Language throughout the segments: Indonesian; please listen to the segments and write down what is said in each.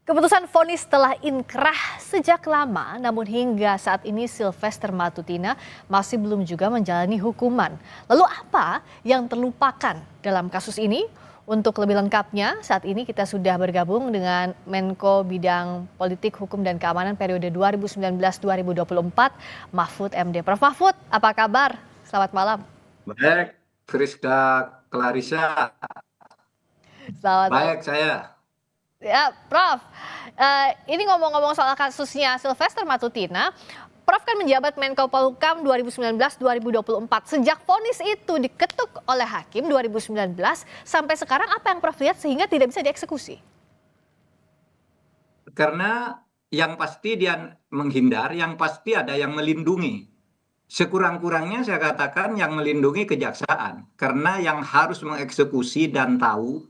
Keputusan vonis telah inkrah sejak lama, namun hingga saat ini Sylvester Matutina masih belum juga menjalani hukuman. Lalu apa yang terlupakan dalam kasus ini? Untuk lebih lengkapnya, saat ini kita sudah bergabung dengan Menko Bidang Politik, Hukum, dan Keamanan periode 2019-2024, Mahfud MD. Prof. Mahfud, apa kabar? Selamat malam. Baik, Friska Clarissa. Selamat malam. Baik saya. Ya, Prof. Ini ngomong-ngomong soal kasusnya Sylvester Matutina, Prof kan menjabat Menko Polhukam 2019-2024. Sejak vonis itu diketuk oleh hakim 2019 sampai sekarang apa yang Prof lihat sehingga tidak bisa dieksekusi? Karena yang pasti dia menghindar, yang pasti ada yang melindungi. Sekurang-kurangnya saya katakan yang melindungi kejaksaan. Karena yang harus mengeksekusi dan tahu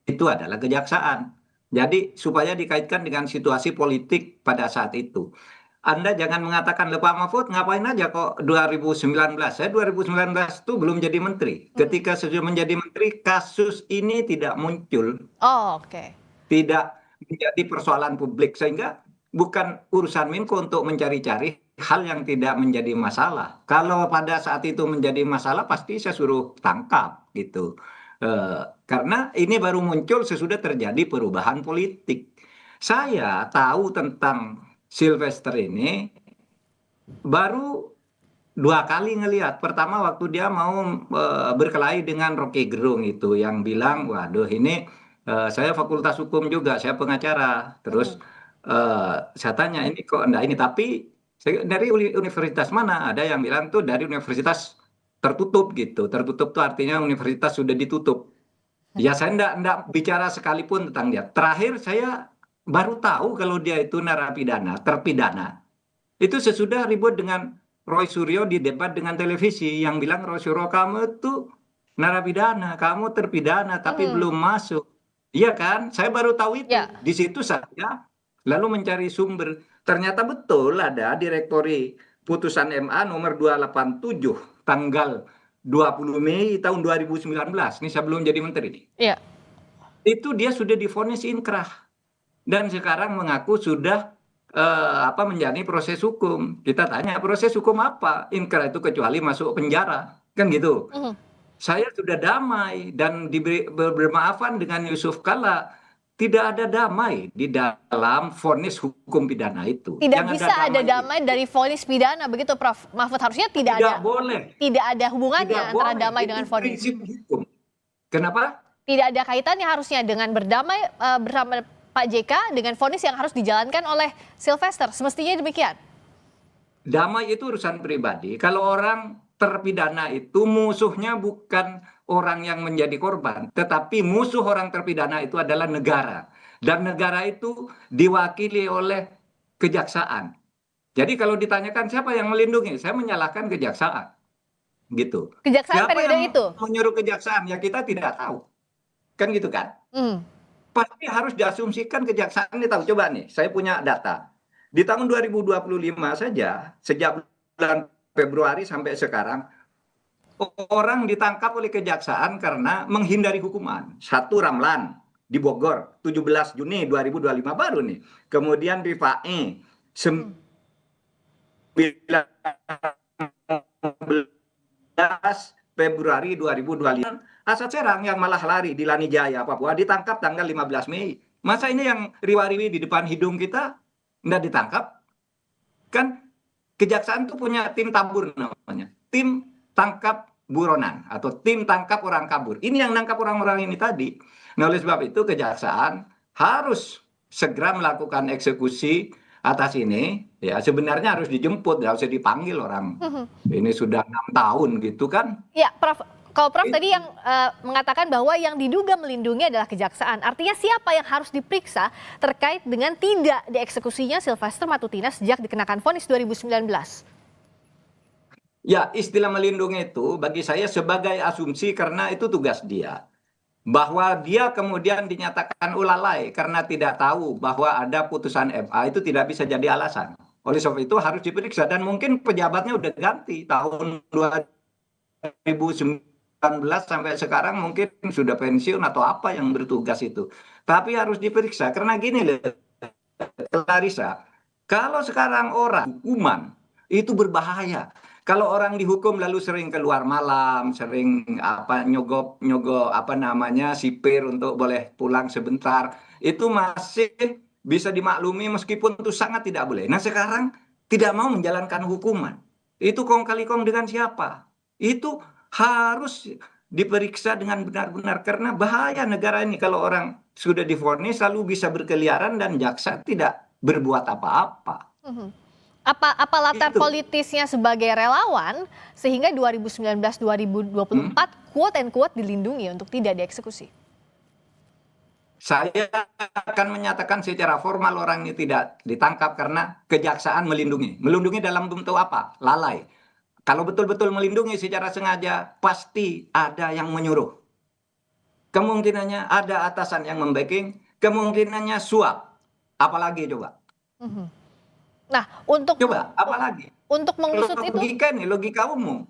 itu adalah kejaksaan. Jadi supaya dikaitkan dengan situasi politik pada saat itu. Anda jangan mengatakan, Pak Mahfud ngapain aja kok 2019. Saya 2019 itu belum jadi menteri. Ketika sudah menjadi menteri, kasus ini tidak muncul. Oh, oke. Tidak menjadi persoalan publik. Sehingga bukan urusan Menko untuk mencari-cari hal yang tidak menjadi masalah. Kalau pada saat itu menjadi masalah, pasti saya suruh tangkap gitu. Karena ini baru muncul sesudah terjadi perubahan politik. Saya tahu tentang Sylvester ini baru 2 kali ngelihat. Pertama waktu dia mau berkelahi dengan Rocky Gerung itu yang bilang, waduh ini saya fakultas hukum juga, saya pengacara. Terus saya tanya ini kok enggak ini, tapi dari universitas mana? Ada yang bilang tuh dari universitas tertutup gitu. Tertutup tuh artinya universitas sudah ditutup. Ya saya enggak bicara sekalipun tentang dia. Terakhir saya baru tahu kalau dia itu narapidana, terpidana. Itu sesudah ribut dengan Roy Suryo di debat dengan televisi yang bilang, Roy Suryo kamu itu narapidana, kamu terpidana tapi belum masuk. Iya kan? Saya baru tahu itu. Ya. Di situ saya lalu mencari sumber. Ternyata betul ada direktori putusan MA nomor 287 tanggal 20 Mei tahun 2019. Ini saya belum jadi menteri. Iya. Itu dia sudah divonis inkrah dan sekarang mengaku sudah menjalani proses hukum. Kita tanya proses hukum apa? Inkrah itu kecuali masuk penjara, kan gitu. Saya sudah damai dan diberi bermaafan dengan Yusuf Kalla. Tidak ada damai di dalam vonis hukum pidana itu. Tidak Yang bisa ada damai dari vonis pidana, begitu Prof. Mahfud, harusnya tidak ada. Boleh. Tidak ada hubungannya Tidak antara boleh. damai Itu dengan vonis. prinsip hukum. Kenapa? Tidak ada kaitannya harusnya dengan berdamai bersama Pak JK dengan vonis yang harus dijalankan oleh Sylvester. Semestinya demikian. Damai itu urusan pribadi. Kalau orang terpidana itu musuhnya bukan orang yang menjadi korban, tetapi musuh orang terpidana itu adalah negara. Dan negara itu diwakili oleh kejaksaan. Jadi kalau ditanyakan siapa yang melindungi, saya menyalahkan kejaksaan. Gitu. Kejaksaan Siapa periode yang itu menyuruh kejaksaan? Ya kita tidak tahu. Kan gitu kan? Pasti harus diasumsikan kejaksaan ini tahu. Coba nih, saya punya data. Di tahun 2025 saja, sejak bulan Februari sampai sekarang, orang ditangkap oleh kejaksaan karena menghindari hukuman. Satu Ramlan di Bogor, 17 Juni 2025 baru nih. Kemudian Rifae, 19 Februari 2025. Asad Serang yang malah lari di Lanijaya, Papua, ditangkap tanggal 15 Mei. Masa ini yang riwa-riwi di depan hidung kita nggak ditangkap? Kan kejaksaan tuh punya tim tabur namanya. Tim tangkap buronan atau tim tangkap orang kabur. Ini yang nangkap orang-orang ini tadi. Nah oleh sebab itu kejaksaan harus segera melakukan eksekusi atas ini. Ya sebenarnya harus dijemput, nggak usah dipanggil orang. Ini sudah 6 tahun gitu kan. Ya, Prof. Kalau Prof tadi yang mengatakan bahwa yang diduga melindungi adalah kejaksaan. Artinya siapa yang harus diperiksa terkait dengan tidak dieksekusinya Sylvester Matutina sejak dikenakan vonis 2019? Ya, istilah melindungi itu bagi saya sebagai asumsi karena itu tugas dia. Bahwa dia kemudian dinyatakan lalai karena tidak tahu bahwa ada putusan MA itu tidak bisa jadi alasan. Oleh sebab itu harus diperiksa dan mungkin pejabatnya udah ganti tahun 2019 sampai sekarang mungkin sudah pensiun atau apa yang bertugas itu. Tapi harus diperiksa karena gini loh, Clarissa, kalau sekarang orang hukuman itu berbahaya. Kalau orang dihukum lalu sering keluar malam, sering apa nyogok nyogok apa namanya sipir untuk boleh pulang sebentar, itu masih bisa dimaklumi meskipun itu sangat tidak boleh. Nah sekarang tidak mau menjalankan hukuman, itu kong kali kong dengan siapa? Itu harus diperiksa dengan benar-benar karena bahaya negara ini kalau orang sudah divonis lalu bisa berkeliaran dan jaksa tidak berbuat apa-apa. Mhm. Apa latar Itu. politisnya sebagai relawan sehingga 2019-2024 Hmm? quote and quote dilindungi untuk tidak dieksekusi? Saya akan menyatakan secara formal orang ini tidak ditangkap karena kejaksaan melindungi. Melindungi dalam bentuk apa? Lalai. Kalau betul-betul melindungi secara sengaja, pasti ada yang menyuruh. Kemungkinannya ada atasan yang membacking, kemungkinannya suap. Apalagi coba? Mhm. Nah, untuk Coba, apalagi? untuk mengusut itu, Logika nih, logika umum.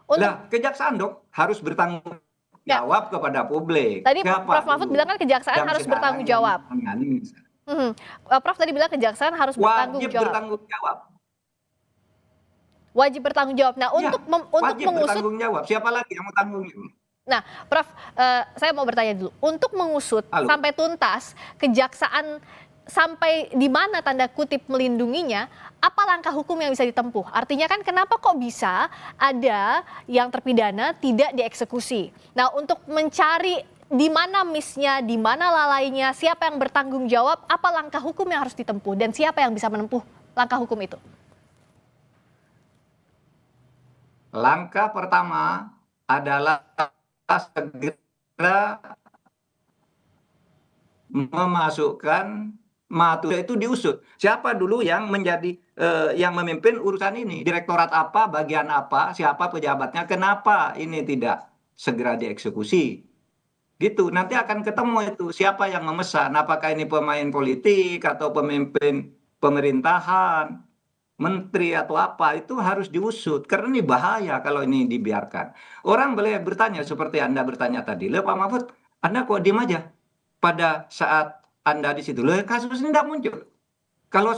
untuk Lah, kejaksaan dong harus bertanggung ya, jawab kepada publik. tadi Prof Siapa Mahfud dulu bilang kan kejaksaan yang harus sekarang bertanggung yang jawab. menangani? Mhm. Prof tadi bilang kejaksaan harus bertanggung Wajib jawab. bertanggung jawab. Wajib bertanggung jawab. Nah, Ya, untuk wajib mengusut, bertanggung jawab. Siapa lagi yang mau tanggung jawab? nah, Prof, saya mau bertanya dulu. Untuk mengusut Halo. sampai tuntas kejaksaan sampai di mana tanda kutip melindunginya, apa langkah hukum yang bisa ditempuh? Artinya kan kenapa kok bisa ada yang terpidana tidak dieksekusi? Nah, untuk mencari di mana miss-nya, di mana lalainya, siapa yang bertanggung jawab, apa langkah hukum yang harus ditempuh dan siapa yang bisa menempuh langkah hukum itu? Langkah pertama adalah segera memasukkan Matuda itu diusut. Siapa dulu yang menjadi yang memimpin urusan ini? Direktorat apa, bagian apa, siapa pejabatnya, kenapa ini tidak segera dieksekusi? Gitu. Nanti akan ketemu itu siapa yang memesan, apakah ini pemain politik atau pemimpin pemerintahan, menteri atau apa, itu harus diusut karena ini bahaya kalau ini dibiarkan. Orang boleh bertanya seperti Anda bertanya tadi, "Loh Pak Mahfud, Anda kok diem aja pada saat Anda di situ?" Loh, kasus ini tidak muncul. Kalau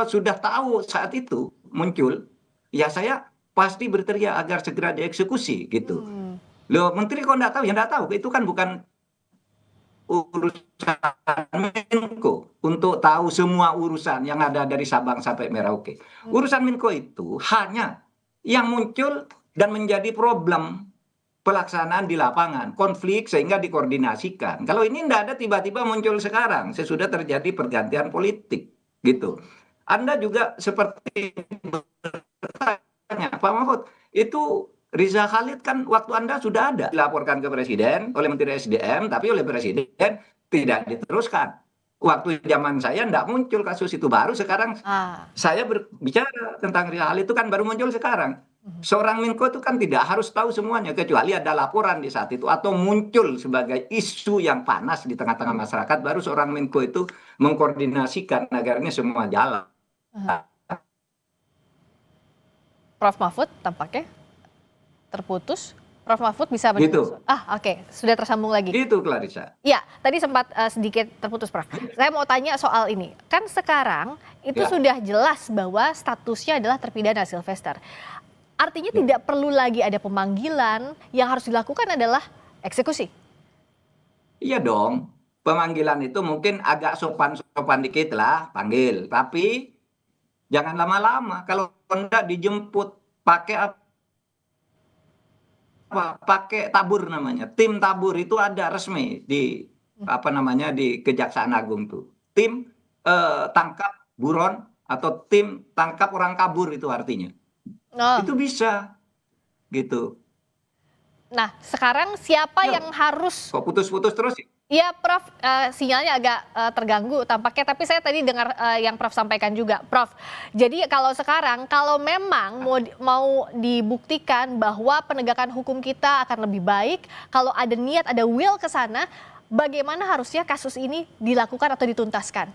sudah tahu saat itu muncul, ya saya pasti berteriak agar segera dieksekusi gitu. Hmm. Loh, menteri kok enggak tahu? Ya enggak tahu. Itu kan bukan urusan Menko untuk tahu semua urusan yang ada dari Sabang sampai Merauke. Urusan Menko itu hanya yang muncul dan menjadi problem pelaksanaan di lapangan, konflik sehingga dikoordinasikan. Kalau ini enggak ada tiba-tiba muncul sekarang, sesudah terjadi pergantian politik gitu. Anda juga seperti bertanya, Pak Mahfud, itu Riza Khalid kan waktu Anda sudah ada dilaporkan ke Presiden oleh Menteri SDM, tapi oleh Presiden tidak diteruskan. Waktu zaman saya tidak muncul kasus itu, baru sekarang Ah. saya berbicara tentang Riza Khalid itu kan baru muncul sekarang. Seorang Menko itu kan tidak harus tahu semuanya, kecuali ada laporan di saat itu atau muncul sebagai isu yang panas di tengah-tengah masyarakat, baru seorang Menko itu mengkoordinasikan agar ini semua jalan. Prof Mahfud tampaknya terputus. Prof Mahfud bisa Gitu. oke, sudah tersambung lagi. Itu Clarissa. Ya, tadi sempat sedikit terputus, Prof. Saya mau tanya soal ini. Kan sekarang itu Ya. sudah jelas bahwa statusnya adalah terpidana Sylvester. Artinya Ya. tidak perlu lagi ada pemanggilan, yang harus dilakukan adalah eksekusi. Iya dong. Pemanggilan itu mungkin agak sopan-sopan dikit lah, panggil. Tapi jangan lama-lama. Kalau enggak dijemput pakai apa? Pakai tabur namanya. Tim tabur itu ada resmi di apa namanya di Kejaksaan Agung tuh. Tim tangkap buron atau tim tangkap orang kabur itu artinya. Oh. Itu bisa gitu. Nah, sekarang siapa Ya, yang harus. kok putus-putus terus ya? Iya, Prof, sinyalnya agak terganggu tampaknya, tapi saya tadi dengar yang Prof sampaikan juga, Prof. Jadi kalau sekarang, kalau memang mau dibuktikan bahwa penegakan hukum kita akan lebih baik, kalau ada niat, ada will ke sana, bagaimana harusnya kasus ini dilakukan atau dituntaskan?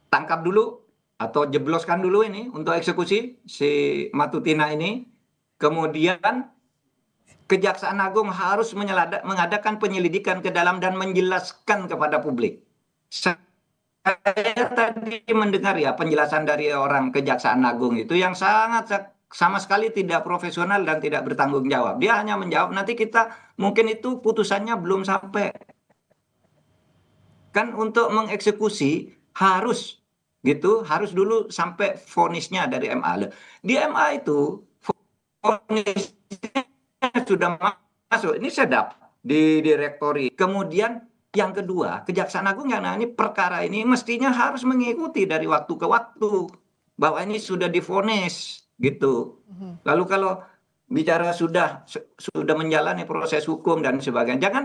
Tangkap dulu atau jebloskan dulu ini untuk eksekusi si Matutina ini. Kemudian Kejaksaan Agung harus mengadakan penyelidikan ke dalam dan menjelaskan kepada publik. Saya tadi mendengar ya penjelasan dari orang Kejaksaan Agung itu yang sangat sama sekali tidak profesional dan tidak bertanggung jawab. Dia hanya menjawab nanti kita mungkin itu putusannya belum sampai. Kan untuk mengeksekusi harus gitu, harus dulu sampai vonisnya dari MA. Di MA itu vonisnya sudah masuk, ini sedap di direktori. Kemudian yang kedua, Kejaksaan Agung yang nangani perkara ini mestinya harus mengikuti dari waktu ke waktu bahwa ini sudah divonis gitu. Lalu kalau bicara sudah menjalani proses hukum dan sebagainya, jangan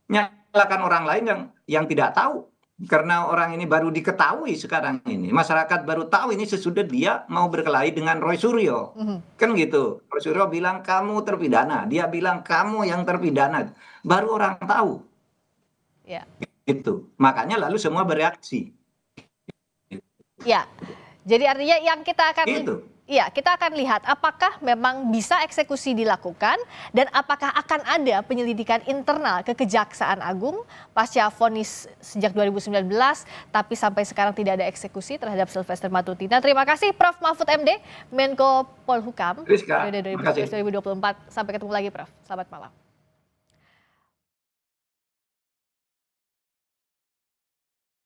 nyalakan orang lain yang tidak tahu. Karena orang ini baru diketahui sekarang ini. Masyarakat baru tahu ini sesudah dia mau berkelahi dengan Roy Suryo. Kan gitu. Roy Suryo bilang kamu terpidana. Dia bilang kamu yang terpidana. Baru orang tahu. Ya. Gitu. Makanya lalu semua bereaksi. Ya. Jadi artinya yang kita akan Gitu. Ya, kita akan lihat apakah memang bisa eksekusi dilakukan dan apakah akan ada penyelidikan internal ke Kejaksaan Agung pasca vonis sejak 2019 tapi sampai sekarang tidak ada eksekusi terhadap Sylvester Matutina. Terima kasih Prof. Mahfud MD, Menko Polhukam Rizka, periode 2024. Sampai ketemu lagi Prof. Selamat malam.